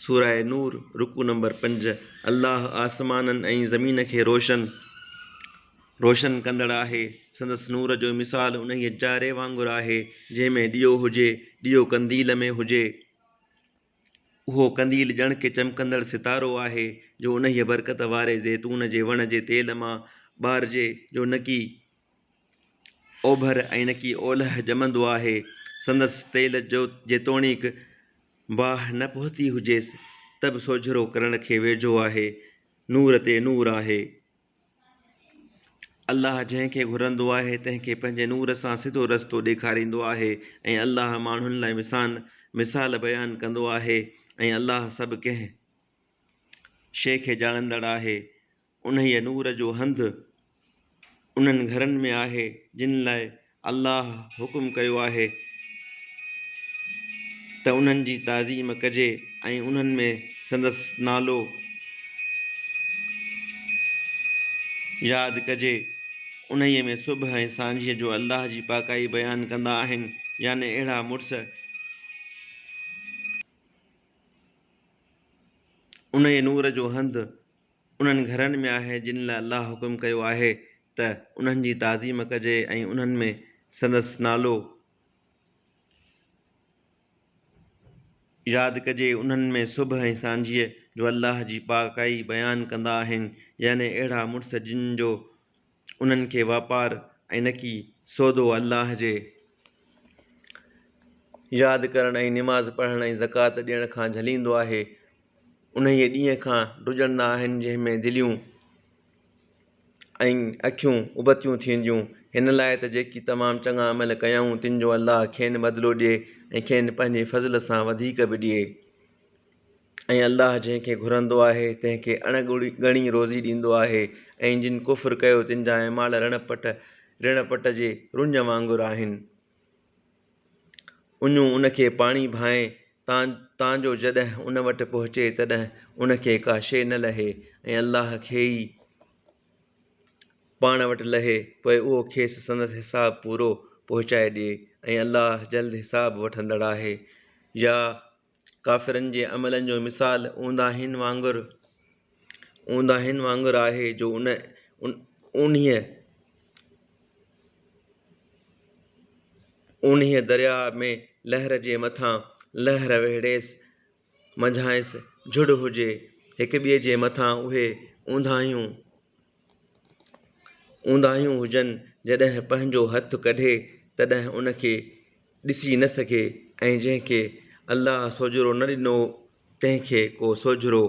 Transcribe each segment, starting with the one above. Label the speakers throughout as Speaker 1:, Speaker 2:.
Speaker 1: सूरह नूर रुकू नंबर 5। अल्लाह आसमाननि ऐं ज़मीन खे रोशन कंदड़ आहे। संदसि नूर जो मिसाल उन जारे वांगुरु आहे जंहिंमें ॾियो हुजे, ॾियो कंदील में हुजे। उहो कंदील ॼण के चमकंदड़ सितारो आहे जो उन बरकत वारे ज़ैतून जे वण जे तेल मां ॿारिजे, जो न की ओभर ऐं न की ओलह ॼमंदो आहे। संदसि तेल जो जेतोणीक बाह न पहुती हुजेसि त बि सोझरो करण खे वेझो आहे। नूर ते नूर आहे। अल्लाह जंहिंखे घुरंदो आहे तंहिंखे पंहिंजे नूर सां सिधो रस्तो ॾेखारींदो आहे ऐं अल्लाह माण्हुनि लाइ मिसाल बयानु कंदो आहे ऐं अल्लाह सभु कंहिं शइ खे ॼाणंदड़ आहे। उन्हीअ नूर जो हंधु उन्हनि घरनि में आहे जिन लाइ अल्लाह हुकुम कयो आहे त उन्हनि जी ताज़ीम कजे ऐं उन्हनि में संदसि नालो यादि कजे। उन्हीअ में सुबुह ऐं सांझीअ जो अल्लाह जी पाकाई बयानु कंदा आहिनि, याने अहिड़ा मुड़ुस उन्हीअ नूर जो हंधु उन्हनि घरनि में आहे जिन लाइ अल्लाह हुकुम कयो आहे त उन्हनि जी ताज़ीम कजे ऐं उन्हनि में संदसि नालो यादि कजे। उन्हनि में सुबुह ऐं सांझीअ जो अल्लाह जी पाकाई बयानु कंदा आहिनि, याने अहिड़ा मुड़ुस जिन जो उन्हनि खे वापारु ऐं न की सौदो अल्लाह जे यादि करण ऐं निमाज़ पढ़ण ऐं ज़कात ॾियण खां झलींदो आहे। उन्हीअ ॾींहं खां डुॼंदा आहिनि जंहिंमें दिलियूं ऐं अखियूं उबतियूं थींदियूं, हिन लाइ त जेकी तमामु चङा अमल कयऊं तिन जो अल्लाह खेनि बदिलो ॾिए ऐं खेनि पंहिंजे फज़ल सां वधीक बि ॾिए। ऐं अल्लाह जंहिंखे घुरंदो आहे तंहिंखे अणॻणी रोज़ी ॾींदो आहे ऐं जिन कुफ़ुर कयो तिन जा ऐमाल ऋण पट जे रुञ वांगुरु आहिनि। उञूं उनखे पाणी भाए तांजो जॾहिं उन वटि पहुचे तॾहिं उनखे का शइ न लहे ऐं अल्लाह खे ई पाण वटि लहे, पोइ उहो खेसि संदसि हिसाबु पूरो पहुचाए ॾिए ऐं अल्लाह जल्द हिसाबु वठंदड़ आहे। या काफ़िरनि जे अमलनि जो मिसाल ऊंदाहिनि वांगुरु आहे जो उन्हीअ दरिया में लहर जे मथां लहर वेड़ेसि मंझांसि झुड़ हुजे, हिक ॿिए जे मथां उहे ऊंदाहियूं हुजनि, जॾहिं पंहिंजो हथु कढे तॾहिं उनखे ॾिसी न सघे ऐं जंहिंखे अल्लाह सोझरो न ॾिनो तंहिंखे को सोझरो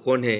Speaker 1: कोन्हे।